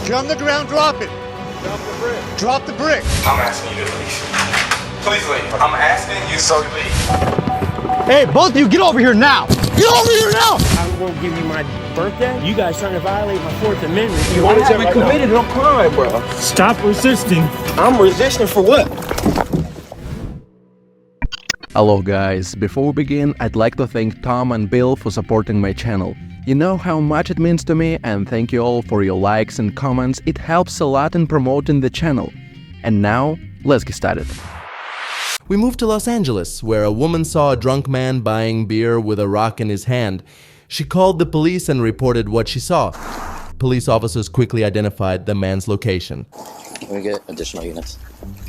If you're on the ground, drop it. Drop the brick. Drop the brick. I'm asking you to leave. Please leave. I'm asking you to leave. Hey, both of you, get over here now. Get over here now. I won't give you my birthday. You guys trying to violate my 4th Amendment. I haven't committed no crime, bro. Stop resisting. I'm resisting for what? Hello guys, before we begin, I'd like to thank Tom and Bill for supporting my channel. You know how much it means to me, and thank you all for your likes and comments. It helps a lot in promoting the channel. And now, let's get started. We moved to Los Angeles, where a woman saw a drunk man buying beer with a rock in his hand. She called the police and reported what she saw. Police officers quickly identified the man's location. We get additional units.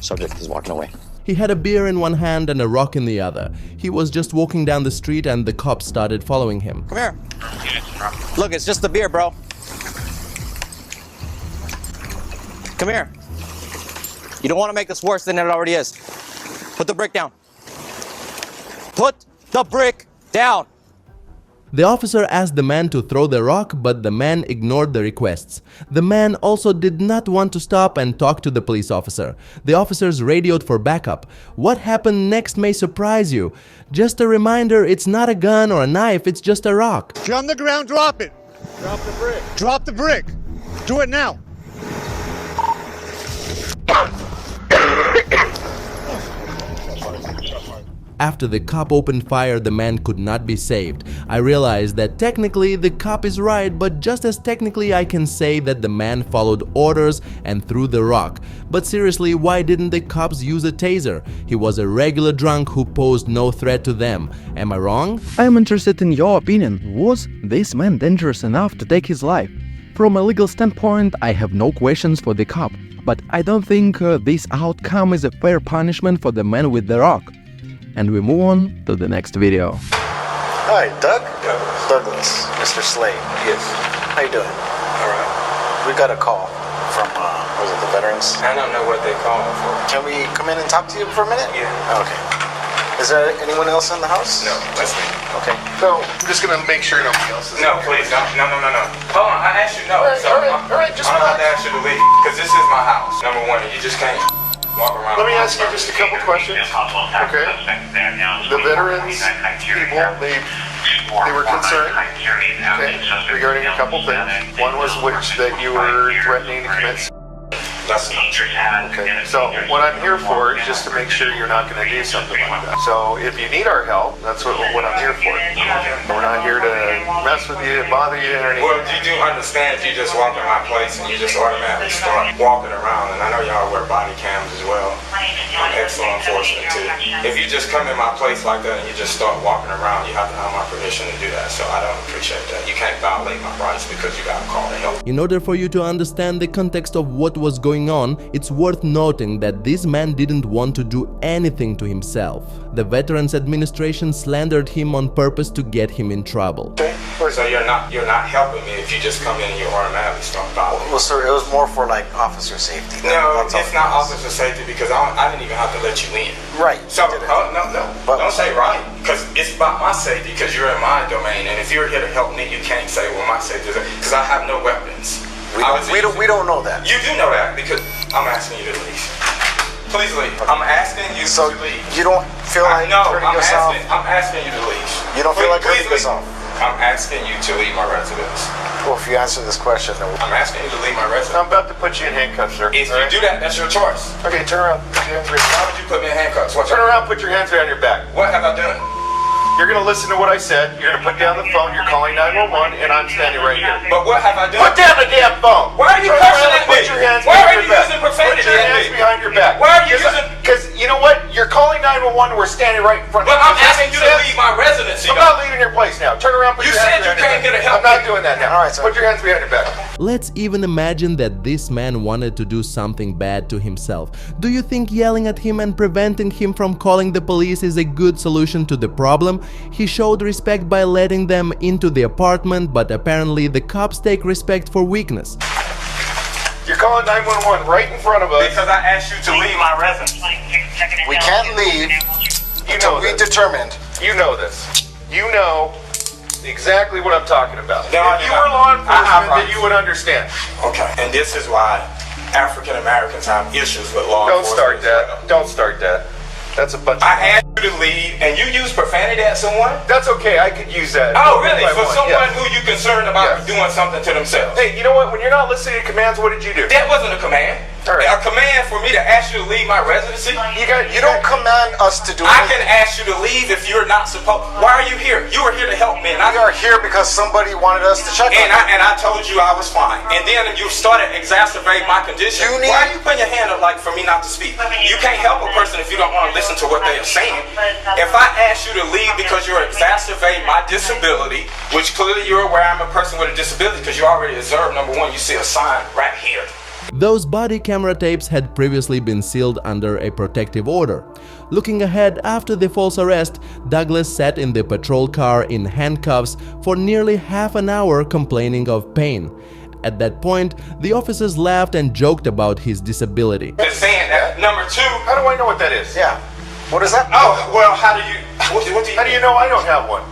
Subject is walking away. He had a beer in one hand and a rock in the other. He was just walking down the street and the cops started following him. Come here. Look, it's just the beer, bro. Come here. You don't want to make this worse than it already is. Put the brick down. Put the brick down. The officer asked the man to throw the rock, but the man ignored the requests. The man also did not want to stop and talk to the police officer. The officers radioed for backup. What happened next may surprise you. Just a reminder, it's not a gun or a knife, it's just a rock. If you're on the ground, drop it. Drop the brick. Drop the brick. Do it now. After the cop opened fire, the man could not be saved. I realized that technically the cop is right, but just as technically I can say that the man followed orders and threw the rock. But seriously, why didn't the cops use a taser? He was a regular drunk who posed no threat to them. Am I wrong? I am interested in your opinion. Was this man dangerous enough to take his life? From a legal standpoint, I have no questions for the cop, but I don't think this outcome is a fair punishment for the man with the rock. And we move on to the next video. Hi, Doug? Douglas, Mr. Slade. Yes. How you doing? All right. We got a call from, was it the veterans? I don't know what they call me for. Can we come in and talk to you for a minute? Yeah. Okay. Is there anyone else in the house? No, that's me. Okay. So, I'm just gonna make sure nobody else is. No, please, no. Hold on, I asked you no. All right, just I'm about relax. to ask you to leave, because this is my house. Number one, and you just can't walk around. Let me ask you just a couple questions. Okay. The veterans people, they were concerned, okay, regarding a couple things. One was which that you were threatening to commit. That's not true. Okay. So what I'm here for is just to make sure you're not going to do something like that. So if you need our help, that's what I'm here for. We're not here to mess with you, bother you, or anything. Well, you do understand if you just walk in my place and you just automatically start walking around, and I know y'all wear body cams as well. I'm ex-law enforcement too. If you just come in my place like that and you just start walking around, you have to have my permission to do that. So I don't appreciate that. You can't violate my rights because you got a call to help. In order for you to understand the context of what was going on, it's worth noting that this man didn't want to do anything to himself. The Veterans Administration slandered him on purpose to get him in trouble. So you're not helping me if you just come in and you automatically start violating. Well, sir, it was more for like officer safety. No, That's all it's it not was. officer safety because I didn't even have to let you in. Right. So, you did it. no, don't say right, because it's about my safety, because you're in my domain, and if you're here to help me, you can't say, well, my safety is, because I have no weapons. We don't know that. You do know that, because I'm asking you to leave. Please leave. I'm asking you So to leave. you don't feel like hurting yourself? I'm asking you to leave. You don't feel like hurting leave. yourself? I'm asking you to leave my residence. Well, if you answer this question, then I'm asking you to leave my residence. I'm about to put you in handcuffs, sir. If you do that, that's your choice. Okay, turn around. Put your hands Why would you put me in handcuffs? Turn around. Put your hands behind your back. What have I done? You're gonna listen to what I said. You're gonna put down the phone. You're calling 911, and I'm standing right here. But what have I done? Put down the damn phone. Why are you Turn cursing around at and me? Put your hands Why behind are you your back. using profanity Put your at hands me? behind your back. Why are you using? Because you know what? You're calling 911. We're standing right in front of you. But I'm Does that asking make you to sense? leave my residency. I'm not leaving your place now. Turn around. Put You your hands said you behind your came here to back. help I'm not me. doing that now. All right, sir. Put your hands behind your back. Let's even imagine that this man wanted to do something bad to himself. Do you think yelling at him and preventing him from calling the police is a good solution to the problem? He showed respect by letting them into the apartment, but apparently the cops take respect for weakness. You're calling 911 right in front of us. Because I asked you to leave my residence. We can't leave You until know we this. determined. You know this. You know Exactly what I'm talking about. No, if you were law enforcement, then rights. you would understand. Okay. And this is why African Americans have issues with law Don't enforcement. start that. Don't start that. That's a bunch of... I asked you to leave, and you use profanity at someone? That's okay. I could use that. Oh, really? if I For want, someone yes. who you concerned about Yes. doing something to themselves? Hey, you know what? When you're not listening to commands, what did you do? That wasn't a command. All right. A command for me to ask you to leave my residency? You don't command us to do I can ask you to leave if you're not supposed. Why are you here? You were here to help me, and We are here because somebody wanted us to check on you. I told you I was fine. And then you started exacerbating my condition. Why are you putting your hand up like for me not to speak? You can't help a person if you don't want to listen to what they are saying. If I ask you to leave because you're exacerbating my disability, which clearly you're aware I'm a person with a disability because you already observed, number one, you see a sign right here. Those body camera tapes had previously been sealed under a protective order. Looking ahead, after the false arrest, Douglas sat in the patrol car in handcuffs for nearly half an hour complaining of pain. At that point, the officers laughed and joked about his disability. Just saying that. Number two. How do I know what that is? Yeah. What is that? Oh, well, how do you... What do you How do you know I don't have one?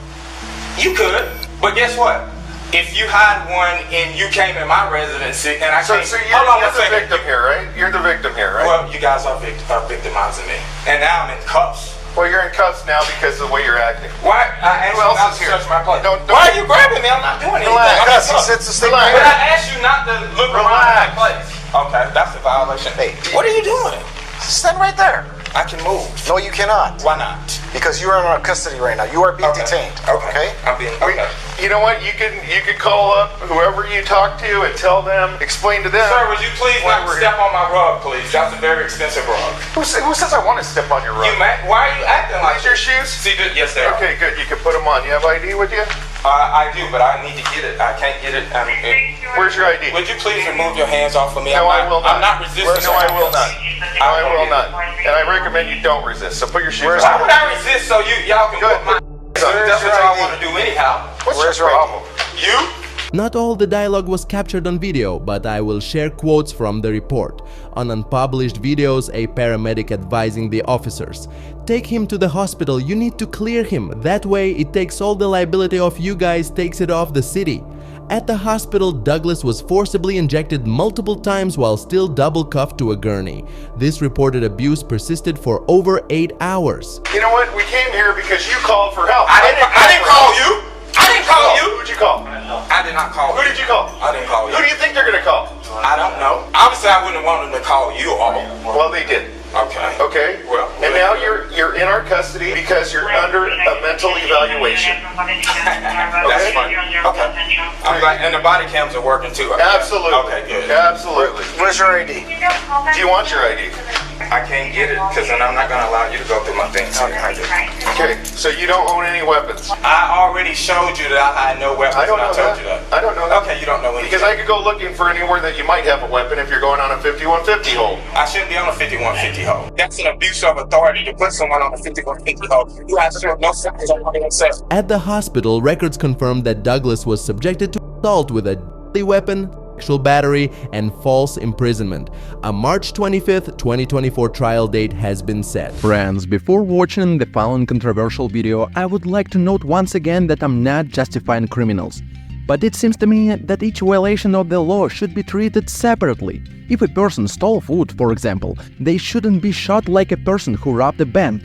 You could, but guess what? If you had one and you came in my residency and I So came... you're Hold on the one second. victim here, right? You're the victim here, right? Well, you guys are victimizing me. And now I'm in cuffs. Well, you're in cuffs now because of the way you're acting. Why? I asked Who you else not is to here? search my place. Don't- Why are you grabbing me? I'm not doing anything. Relax. I'm in Because he cuffs. sits to stay right But here. I asked you not to look around my place. Okay, that's a violation. Hey, what are you doing? Stand right there. I can move. No, you cannot. Why not? Because you are in our custody right now. You are being detained. Okay. I'm being... Okay. You know what? You can call up whoever you talk to and tell them, explain to them. Sir, would you please why not we're step on my rug, please? That's a very expensive rug. Who says I want to step on your rug? Why are you acting like These your this? shoes? See, yes, they are. Okay, good. You can put them on. You have ID with you? I do, but I need to get it. I can't get it. Where's your ID? Would you please remove your hands off of me? No, I will not. I'm not resisting. No, I will not. No, I will not. And I recommend you don't resist. So put your shoes on. Why would I resist so y'all can Good. put my... That's what y'all want to do anyhow. Where's your problem? You? Not all the dialogue was captured on video, but I will share quotes from the report. On unpublished videos, a paramedic advising the officers, "Take him to the hospital, you need to clear him, that way it takes all the liability of you guys, takes it off the city." At the hospital, Douglas was forcibly injected multiple times while still double cuffed to a gurney. This reported abuse persisted for over 8 hours. You know what? We came here because you called for help. I didn't call you. I didn't call you. Who'd you call? I did not call you. Who did you call? I didn't call you. Who do you think they're going to call? I don't know. Obviously, I wouldn't want them to call you all. Well, they did. Okay. Okay. Well, and now you're in our custody because you're under a mental evaluation. That's fine. Okay. I'm glad, and the body cams are working too. Absolutely. Okay, good. Absolutely. Where's your ID? Do you want your ID? I can't get it because then I'm not going to allow you to go through my things. Okay. So you don't own any weapons. I already showed you that I had no weapons. I don't know and I told that. you that. I don't know that. Okay, you don't know anything. Because I could go looking for anywhere that you might have a weapon if you're going on a 5150 hole. I shouldn't be on a 5150 hole. That's an abuse of authority to put someone on a 5150 hole. You have to no signs on yourself. At the hospital, records confirmed that Douglas was subjected to assault with a deadly weapon, sexual battery, and false imprisonment. A March 25th, 2024 trial date has been set. Friends, before watching the following controversial video, I would like to note once again that I'm not justifying criminals. But it seems to me that each violation of the law should be treated separately. If a person stole food, for example, they shouldn't be shot like a person who robbed a bank.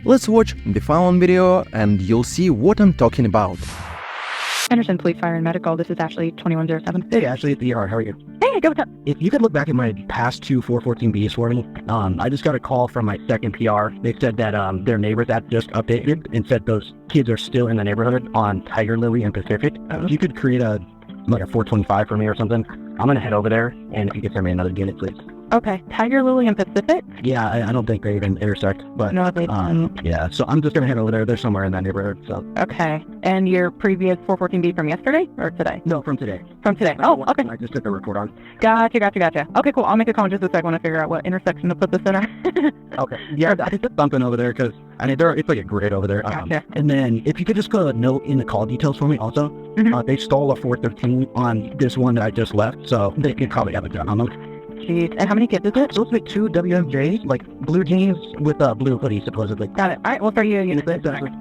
Let's watch the following video and you'll see what I'm talking about. Henderson Police Fire and Medical, this is Ashley, 2107. Hey, Ashley, it's the ER. How are you? Hey, go, what's up? If you could look back at my past two 414Bs for me, I just got a call from my second PR. They said that their neighbors had just updated and said those kids are still in the neighborhood on Tiger Lily and Pacific. If you could create a 425 for me or something, I'm gonna head over there, and if you could send me another unit, please. Okay, Tiger Lily and Pacific? Yeah, I don't think they even intersect, but No, they don't. yeah. So I'm just gonna head over there. They're somewhere in that neighborhood. So Okay, and your previous 414B from yesterday or today? no, from today. From today. Oh, okay. I just took the report on. Gotcha. Okay, cool. I'll make a call in just a second when I figure out what intersection to put this in. Okay. Yeah, I just did something over there because it's like a grid over there. Gotcha. And then if you could just put a note in the call details for me also. They stole a 413 on this one that I just left, so they could probably have a gun on them. Jeez. And how many kids is it? Supposed to be 2 WMJs, like blue jeans with blue hoodies, supposedly. Got it. All right, we'll start you a unit.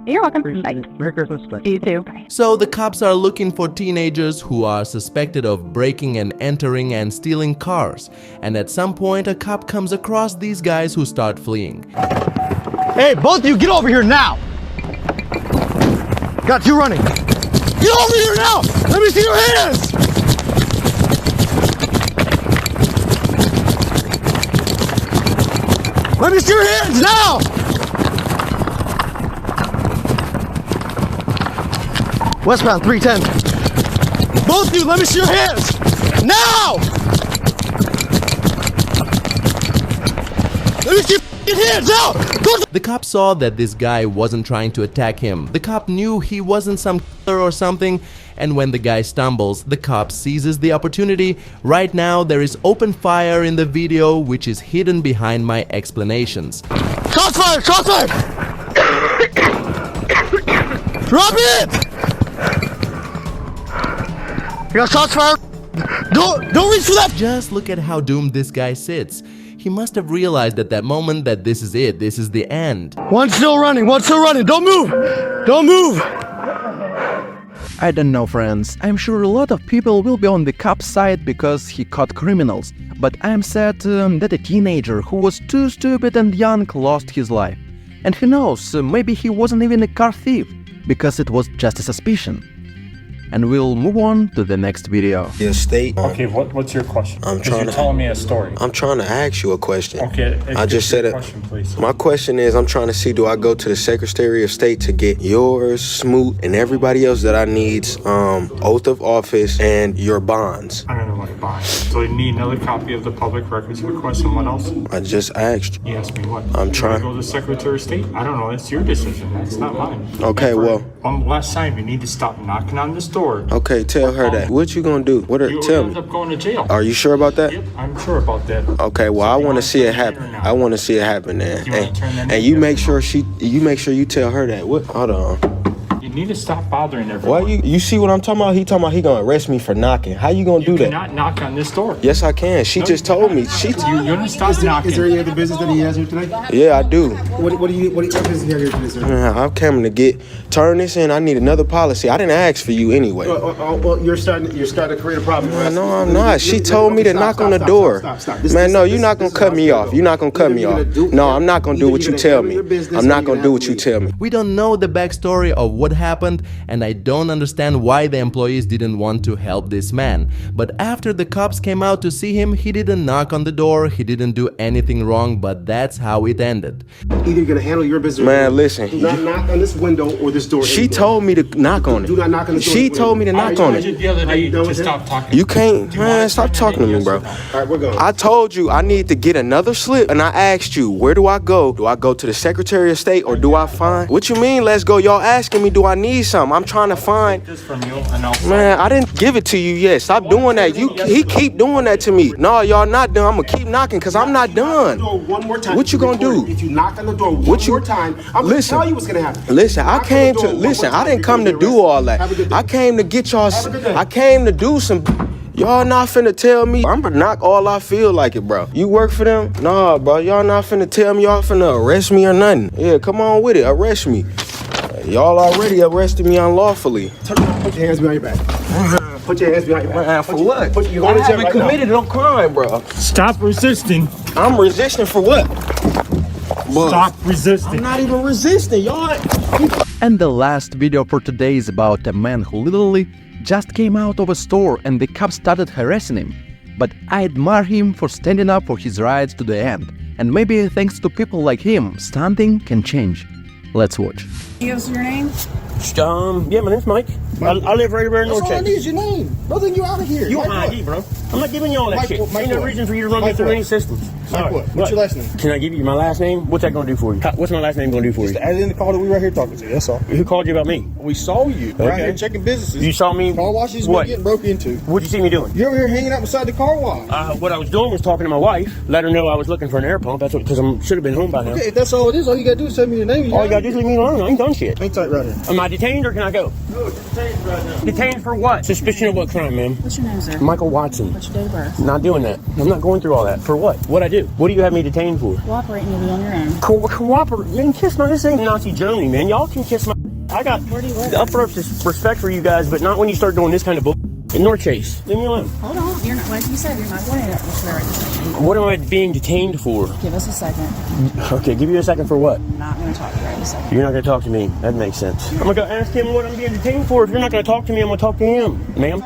You're welcome. Bye. Merry Christmas. Bye. You too. Bye. So the cops are looking for teenagers who are suspected of breaking and entering and stealing cars. And at some point, a cop comes across these guys who start fleeing. Hey, both of you, get over here now! Got you running. Get over here now! Let me see your hands! Let me see your hands now! Westbound 310. Both of you, let me see your hands! Now! Let me see your hands now! The cop saw that this guy wasn't trying to attack him. The cop knew he wasn't some killer or something, and when the guy stumbles, the cop seizes the opportunity. Right now, there is open fire in the video, which is hidden behind my explanations. Shots fired! Shots fired! Drop it! You got shots fired! Don't reach for that! Just look at how doomed this guy sits. He must have realized at that moment that this is it, this is the end. One's still running, one's still running. Don't move! Don't move! I don't know, friends. I'm sure a lot of people will be on the cop's side because he caught criminals. But I'm sad that a teenager who was too stupid and young lost his life. And who knows, maybe he wasn't even a car thief, because it was just a suspicion. And we'll move on to the next video. Your state. Okay, what's your question? I'm trying you're telling me a story. I'm trying to ask you a question. Okay, I just said it. Question, please. My question is, I'm trying to see, do I go to the Secretary of State to get yours, Smoot, and everybody else that I need's oath of office and your bonds? I don't know what a bond. So you need another copy of the public records request and what else? I just asked. You asked me what? I'm trying. You go to the Secretary of State? I don't know. That's your decision. That's not mine. Okay, well. One last time, you need to stop knocking on this door. Okay, tell her that. What you gonna do? Tell me. End up going to jail. Are you sure about that? Yep, I'm sure about that. Okay, well, I want to see it happen. I want to see it happen, man. And you make sure you tell her that. What? Hold on. You need to stop bothering everyone. Why you see what I'm talking about? He talking about he gonna arrest me for knocking. How you gonna do that? You cannot knock on this door. Yes, I can. She just told me. You're gonna stop knocking. Is there any other business that he has here today? Yeah, I do. What business he have here today, sir? I'm coming to turn this in. I need another policy. I didn't ask for you anyway. Well, you're starting to create a problem. No, I'm not. She told me to knock on the door. Man, no, you're not gonna cut me off. You're not gonna cut me off. No, I'm not gonna do what you tell me. I'm not gonna do what you tell me. We don't know the backstory of what happened, and I don't understand why the employees didn't want to help this man. But after the cops came out to see him, he didn't knock on the door, he didn't do anything wrong, but that's how it ended. Either you're gonna handle your business. Man, listen. Do not knock on this window or this door. She told me to knock on it. Do not knock on the door. She told me to knock on it. The other day, just stop talking. You can't, man, stop talking to me, bro. All right, we're going. I told you I need to get another slip, and I asked you, where do I go? Do I go to the Secretary of State, or do I find? What you mean, let's go? Y'all asking me, do I need something? I'm trying to find. This from you, and I'll Man, I didn't give it to you yet. Stop doing that. He keep doing that to me. No, y'all not done. I'm gonna keep knocking, cause I'm not done. One more time. What you gonna do? If you knock on the door one more time, I'm gonna tell you what's gonna happen. Listen, I didn't come to do all that. I came to get y'all. I came to do some. Y'all not finna tell me I'm gonna knock all I feel like it, bro. You work for them? Nah, bro. Y'all not finna tell me y'all finna arrest me or nothing. Yeah, come on with it. Arrest me. Y'all already arrested me unlawfully. Turn around. Put your hands behind your back. Put your hands behind your back. Man, for what? You're going to jail right now. I haven't committed no crime, bro. Stop resisting. I'm resisting for what? Stop resisting. I'm not even resisting, y'all. And the last video for today is about a man who literally just came out of a store and the cops started harassing him. But I admire him for standing up for his rights to the end. And maybe thanks to people like him, something can change. Let's watch. Give us your name. Yeah, my name's Mike. I live right around North That's all I need is your name. Nothing, you out of here. You want my ID, bro? I'm not giving you all that shit. Ain't no reason for you to run me through any system. What's your last name? Can I give you my last name? What's that going to do for you? What's my last name going to do for you? Add in the call that we right here talking to you, that's all. Who called you about me? We saw you right here checking businesses. You saw me? Car washes what? Getting broke into. What'd you see me doing? You're over here hanging out beside the car wash. What I was doing was talking to my wife, let her know I was looking for an air pump. That's because I should have been home by now. Okay, if that's all it is, all you got to do is tell me your name. All you got to do is leave me alone. I ain't done shit. Incite right here. I detained or can I go? No, you're detained right now. Detained for what? Suspicion of what crime, ma'am? What's your name, sir? Michael Watson. What's your date of birth? Not doing that. I'm not going through all that. For what? What'd I do? What do you have me detained for? Cooperating, you'll be on your own. Cooperate? Man, kiss my... This ain't Nazi Germany, man. Y'all can kiss my... I got the utmost respect for you guys, but not when you start doing this kind of bull. Ignore Chase. Leave me alone. Hold on. You're not, like you said, you're not going to that. What am I being detained for? Give us a second. Okay, give you a second for what? I'm not going to talk to you right in a second. You're not going to talk to me. That makes sense. I'm going to go ask him what I'm being detained for. If you're not going to talk to me, I'm going to talk to him. Ma'am?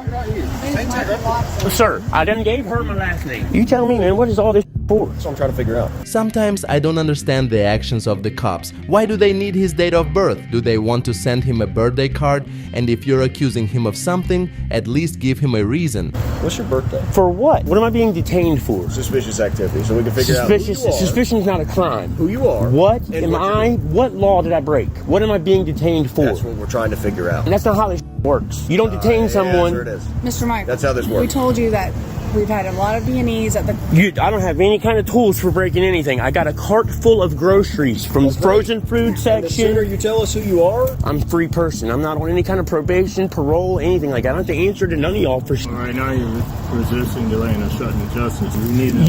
Sir, I done gave her my last name. You tell me, man, what is all this for? That's what I'm trying to figure out. Sometimes I don't understand the actions of the cops. Why do they need his date of birth? Do they want to send him a birthday card? And if you're accusing him of something, at least give him a reason. What's your birthday? For what? What am I being detained for? Suspicious activity, so we can figure out who you are. Suspicion is not a crime. Who you are. What and am what I? What law did I break? What am I being detained for? That's what we're trying to figure out. And that's not how this works. You don't detain someone. Sure it is. Mr. Mike, that's how this works. We told you that we've had a lot of B&Es at the... I don't have any kind of tools for breaking anything. I got a cart full of groceries from the frozen food section. The sooner you tell us who you are. I'm a free person. I'm not on any kind of probation, parole, anything like that. I don't have to answer to none of y'all for All right, now you're resisting, delaying, obstructing justice.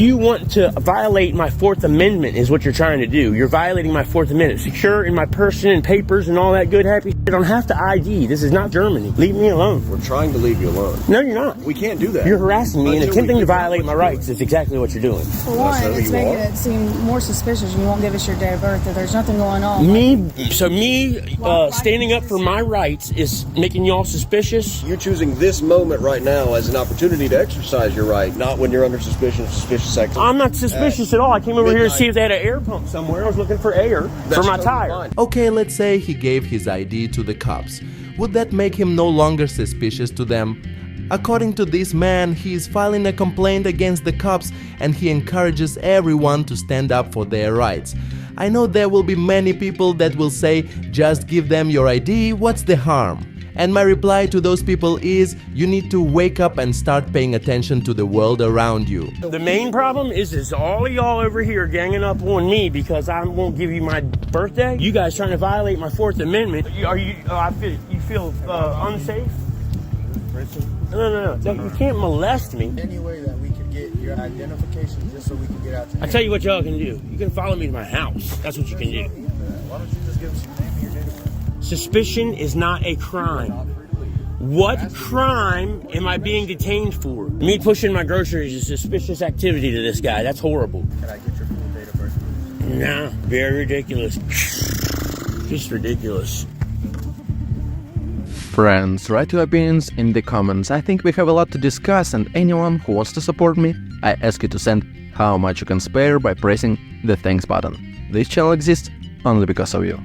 You want to violate my Fourth Amendment is what you're trying to do. You're violating my Fourth Amendment. Secure in my person and papers and all that good happy shit. I don't have to ID. This is not Germany. Leave me alone. We're trying to leave you alone. No, you're not. We can't do that. You're harassing me and attempting to violate my rights is exactly what you're doing. For one, it's making it seem more suspicious. You won't give us your date of birth, that there's nothing going on. Me standing up for my rights is making y'all suspicious? You're choosing this moment right now as an opportunity to exercise your right, not when you're under suspicion of suspicious activity. I'm not suspicious at all. I came over here to see if they had an air pump somewhere. I was looking for air for my tire. Okay, let's say he gave his ID to the cops. Would that make him no longer suspicious to them? According to this man, he is filing a complaint against the cops and he encourages everyone to stand up for their rights. I know there will be many people that will say, just give them your ID, what's the harm? And my reply to those people is, you need to wake up and start paying attention to the world around you. The main problem is all of y'all over here ganging up on me because I won't give you my birthday. You guys trying to violate my Fourth Amendment. You feel unsafe? No. You can't molest me. Any way that we could get your identification just so we can get out to I tell you what y'all can do. You can follow me to my house. That's what you can do. Why don't you just give us your name and your date of birth? Suspicion is not a crime. What crime am I being detained for? Me pushing my groceries is suspicious activity to this guy. That's horrible. Can I get your full date of birth, please? Nah, very ridiculous. Just ridiculous. Friends, write your opinions in the comments. I think we have a lot to discuss, and anyone who wants to support me, I ask you to send how much you can spare by pressing the thanks button. This channel exists only because of you.